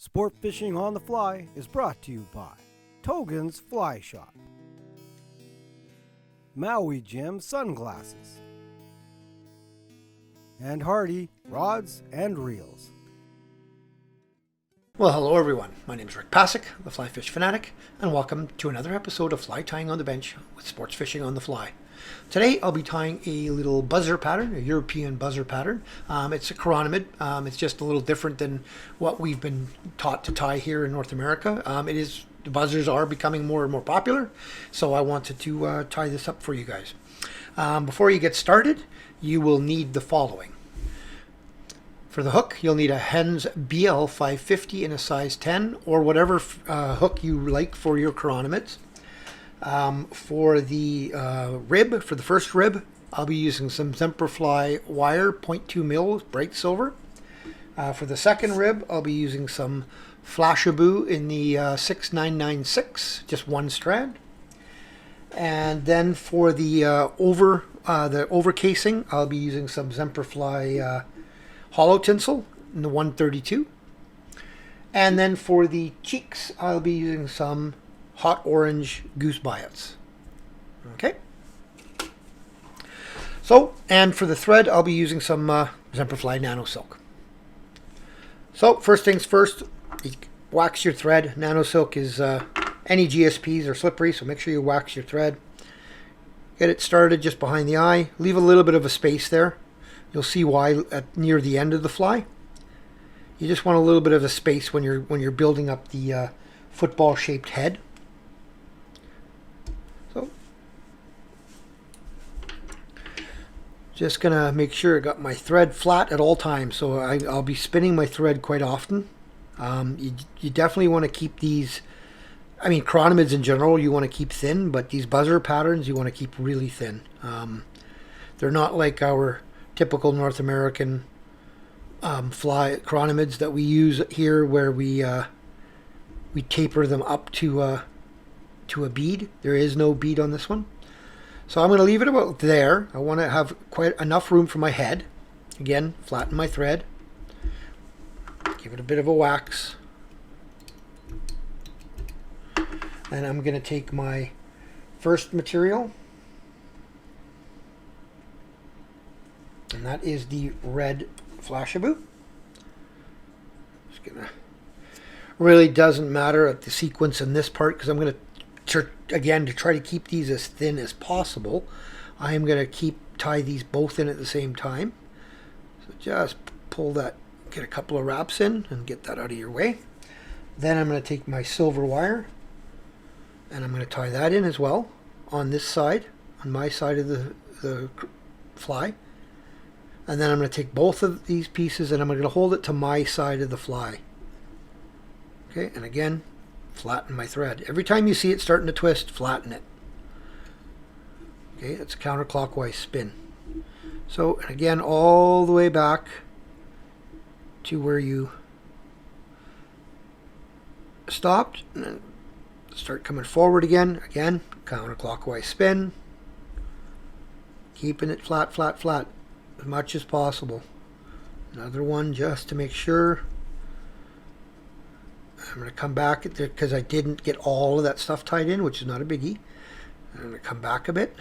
Sport Fishing on the Fly is brought to you by Togen's Fly Shop, Maui Jim Sunglasses, and Hardy Rods and Reels. Well, hello everyone. My name is Rick Passeek, the Fly Fish Fanatic, and welcome to another episode of Fly Tying on the Bench with Sports Fishing on the Fly. Today I'll be tying a little buzzer pattern, a European buzzer pattern. It's a chironomid. It's just a little different than what we've been taught to tie here in North America. The buzzers are becoming more and more popular, so I wanted to tie this up for you guys. Before you get started, you will need the following. For the hook, you'll need a Hends BL 550 in a size 10 or whatever hook you like for your chironomids. For the rib, for the first rib, I'll be using some Zemperfly wire, 0.2 mil, bright silver. For the second rib, I'll be using some Flashabou in the 6996, just one strand. And then for the over casing, I'll be using some Zemperfly Holo Tinsel in the 132. And then for the cheeks, I'll be using some hot orange Goose Biots. Okay. So, and for the thread, I'll be using some Zemperfly Nano Silk. So, first things first, you wax your thread. Nano Silk is, any GSPs are slippery, so make sure you wax your thread. Get it started just behind the eye. Leave a little bit of a space there. You'll see why near the end of the fly. You just want a little bit of a space when you're building up the football-shaped head. So, just gonna make sure I got my thread flat at all times. So I'll be spinning my thread quite often. You definitely want to keep these. I mean, chironomids in general, you want to keep thin, but these buzzer patterns you want to keep really thin. They're not like our typical North American fly chironomids that we use here, where we taper them up to a bead. There is no bead on this one, so I'm going to leave it about there. I want to have quite enough room for my head. Again, flatten my thread, give it a bit of a wax, and I'm going to take my first material, and that is the red Flashabou. Just gonna, really doesn't matter at the sequence in this part, because I'm going to, again, to try to keep these as thin as possible, I am going to tie these both in at the same time. So just pull that, get a couple of wraps in and get that out of your way. Then I'm going to take my silver wire and I'm going to tie that in as well on this side, on my side of the fly. And then I'm going to take both of these pieces and I'm going to hold it to my side of the fly. Okay, and again, flatten my thread. Every time you see it starting to twist, flatten it. Okay, it's a counterclockwise spin. So, and again, all the way back to where you stopped. And then start coming forward again. Again, counterclockwise spin. Keeping it flat, flat, flat as much as possible. Another one just to make sure. I'm going to come back because I didn't get all of that stuff tied in, which is not a biggie. I'm going to come back a bit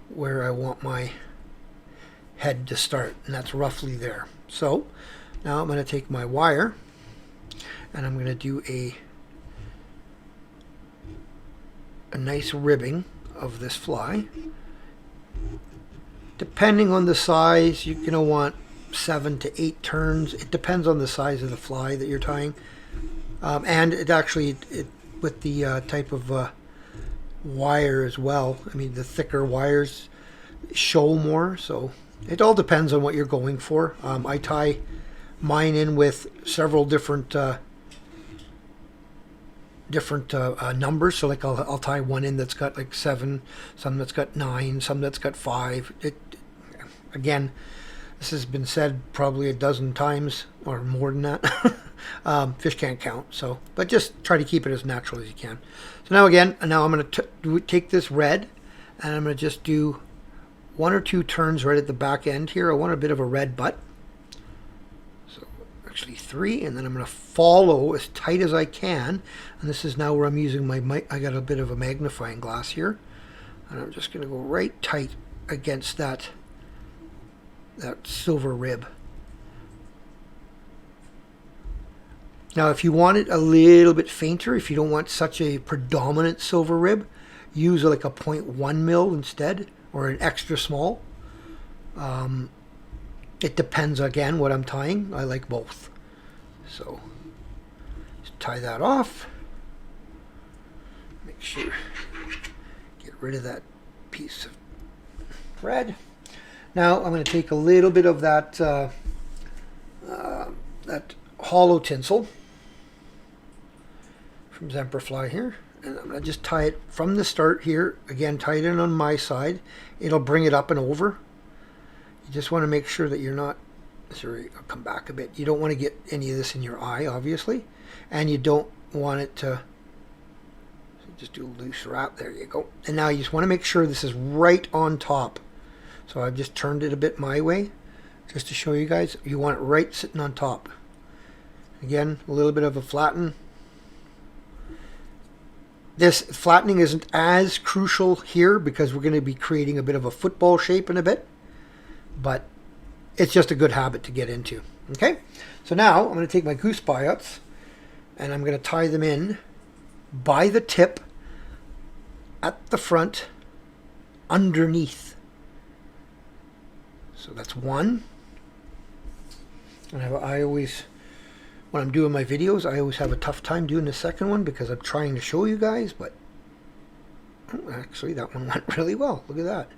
where I want my head to start, and that's roughly there. So now I'm going to take my wire and I'm going to do a nice ribbing of this fly. Depending on the size, you're going to want 7 to 8 turns. It depends on the size of the fly that you're tying, and it actually with the type of wire as well. I mean, the thicker wires show more, so it all depends on what you're going for. I tie mine in with several different numbers. So like I'll tie one in that's got like 7, some that's got 9, some that's got 5. Again, this has been said probably a dozen times or more than that. Fish can't count, so, but just try to keep it as natural as you can. So now again, now I'm going to take this red and I'm going to just do 1 or 2 turns right at the back end here. I want a bit of a red butt. So actually 3, and then I'm going to follow as tight as I can. And this is now where I'm using my mic. I got a bit of a magnifying glass here, and I'm just going to go right tight against that silver rib. Now, if you want it a little bit fainter, if you don't want such a predominant silver rib, use like a 0.1 mil instead, or an extra small. It depends, again, what I'm tying. I like both. So, just tie that off. Make sure, get rid of that piece of thread. Now, I'm going to take a little bit of that, that Holo tinsel from Zemperfly here. And I'm going to just tie it from the start here. Again, tie it in on my side. It'll bring it up and over. You just want to make sure that you're not, sorry, I'll come back a bit. You don't want to get any of this in your eye, obviously. And you don't want it to, so just do a loose wrap. There you go. And now you just want to make sure this is right on top. So I've just turned it a bit my way, just to show you guys. You want it right sitting on top. Again, a little bit of a flatten. This flattening isn't as crucial here because we're going to be creating a bit of a football shape in a bit. But it's just a good habit to get into. Okay, so now I'm going to take my Goose Biots and I'm going to tie them in by the tip at the front underneath. So that's one. And I always, when I'm doing my videos, I always have a tough time doing the second one because I'm trying to show you guys, but actually that one went really well. Look at that.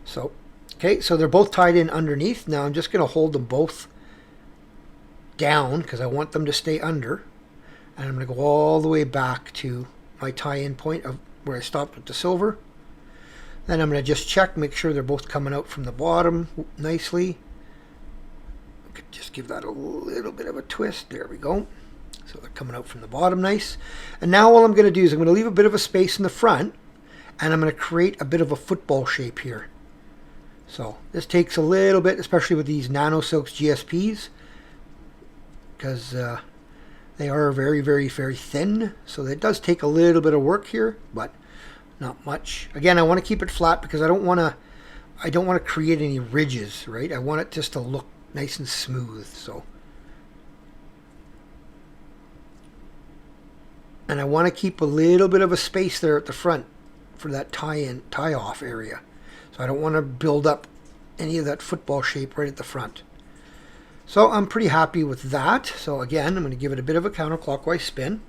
So, okay, so they're both tied in underneath. Now I'm just going to hold them both down because I want them to stay under. And I'm going to go all the way back to my tie-in point of where I stopped with the silver. Then I'm going to just check, make sure they're both coming out from the bottom nicely. Just give that a little bit of a twist. There we go. So they're coming out from the bottom nice. And now all I'm going to do is I'm going to leave a bit of a space in the front. And I'm going to create a bit of a football shape here. So this takes a little bit, especially with these Nano Silks GSPs. Because they are very, very, very thin. So it does take a little bit of work here. But not much. Again, I want to keep it flat because I don't want to create any ridges, right? I want it just to look nice and smooth. So, and I want to keep a little bit of a space there at the front for that tie off area. So I don't want to build up any of that football shape right at the front. So I'm pretty happy with that. So again, I'm going to give it a bit of a counterclockwise spin.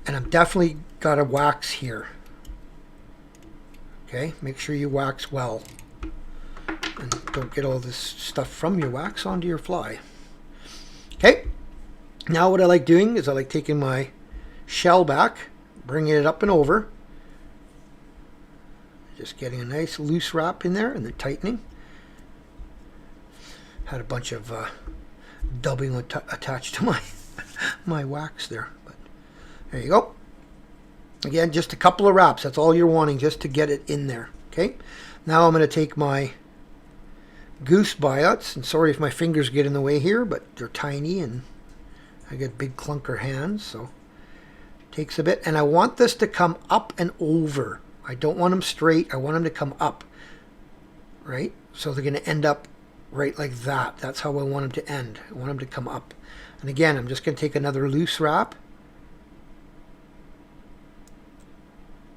And I'm definitely got a wax here. Okay, make sure you wax well. And don't get all this stuff from your wax onto your fly. Okay, now what I like doing is I like taking my shell back, bringing it up and over. Just getting a nice loose wrap in there and then tightening. Had a bunch of dubbing attached to my wax there. But there you go. Again, just a couple of wraps. That's all you're wanting, just to get it in there. Okay. Now I'm going to take my Goose Biots, and sorry if my fingers get in the way here, but they're tiny and I get big clunker hands, so it takes a bit. And I want this to come up and over. I don't want them straight. I want them to come up, right? So they're going to end up right like that. That's how I want them to end. I want them to come up. And again, I'm just going to take another loose wrap.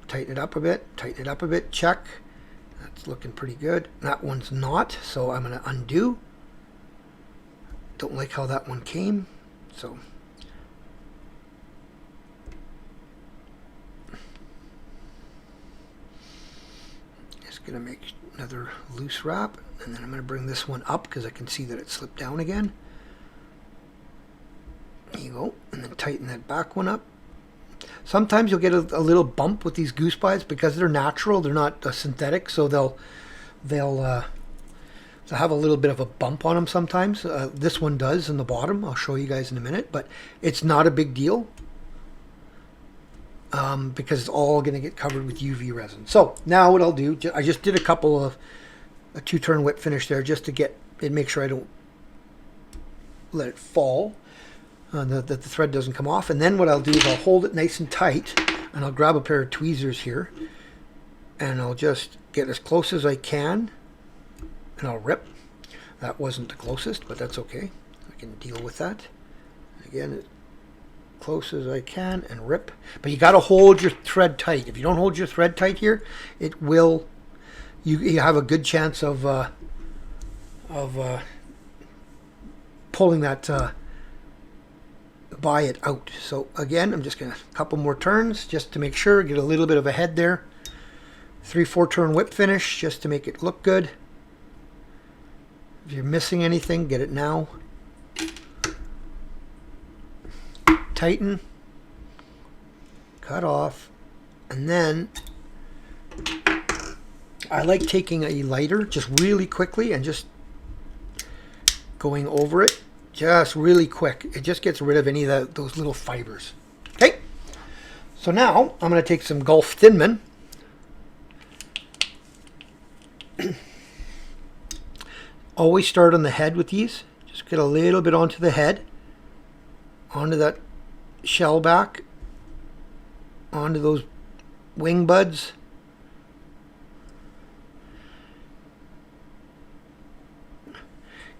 Tighten it up a bit, check. That's looking pretty good. That one's not, so I'm going to undo. Don't like how that one came, so. Just going to make another loose wrap, and then I'm going to bring this one up because I can see that it slipped down again. There you go, and then tighten that back one up. Sometimes you'll get a little bump with these Goose Biots because they're natural, they're not synthetic, so they'll have a little bit of a bump on them sometimes. This one does in the bottom. I'll show you guys in a minute, but it's not a big deal because it's all going to get covered with UV resin. So now what I'll do, I just did a couple of a 2-turn whip finish there just to get it, make sure I don't let it fall, that the thread doesn't come off. And then what I'll do is I'll hold it nice and tight, and I'll grab a pair of tweezers here, and I'll just get as close as I can, and I'll rip. That wasn't the closest, but that's okay. I can deal with that. Again, as close as I can, and rip. But you got to hold your thread tight. If you don't hold your thread tight here, it will. You have a good chance of pulling that biot out. So again, I'm just going to a couple more turns just to make sure, get a little bit of a head there. 3-4 turn whip finish just to make it look good. If you're missing anything, get it now. Tighten, cut off, and then I like taking a lighter just really quickly and just going over it just really quick. It just gets rid of any of those little fibers. Okay, so now I'm going to take some Gulf Thin Man. Always start on the head with these. Just get a little bit onto the head, onto that shell back, onto those wing buds.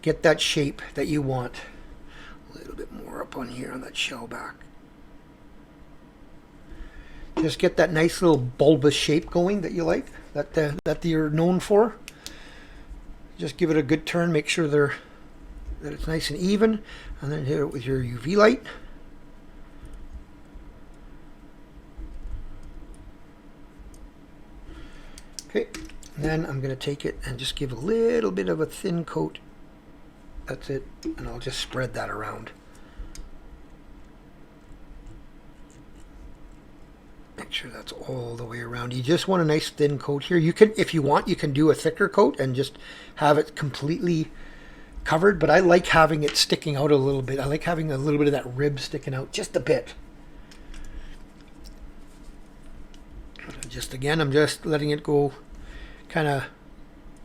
Get that shape that you want. A little bit more up on here on that shell back. Just get that nice little bulbous shape going that you like, that you're known for. Just give it a good turn, make sure that it's nice and even, and then hit it with your UV light. Okay, and then I'm going to take it and just give a little bit of a thin coat. That's it, and I'll just spread that around. Make sure that's all the way around. You just want a nice thin coat here. You can, if you want, you can do a thicker coat and just have it completely covered, but I like having it sticking out a little bit. I like having a little bit of that rib sticking out just a bit. Just again, I'm just letting it go, kind of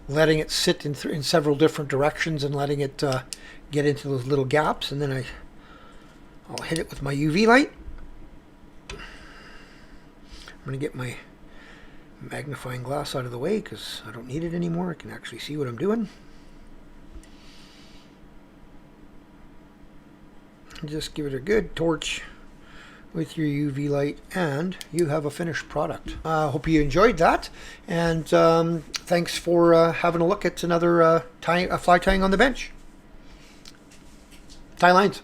letting it sit in several different directions and letting it get into those little gaps, and then I'll hit it with my UV light. I'm going to get my magnifying glass out of the way because I don't need it anymore. I can actually see what I'm doing. Just give it a good torch with your UV light, and you have a finished product. I hope you enjoyed that, and thanks for having a look at another fly tying on the bench. Tie lines.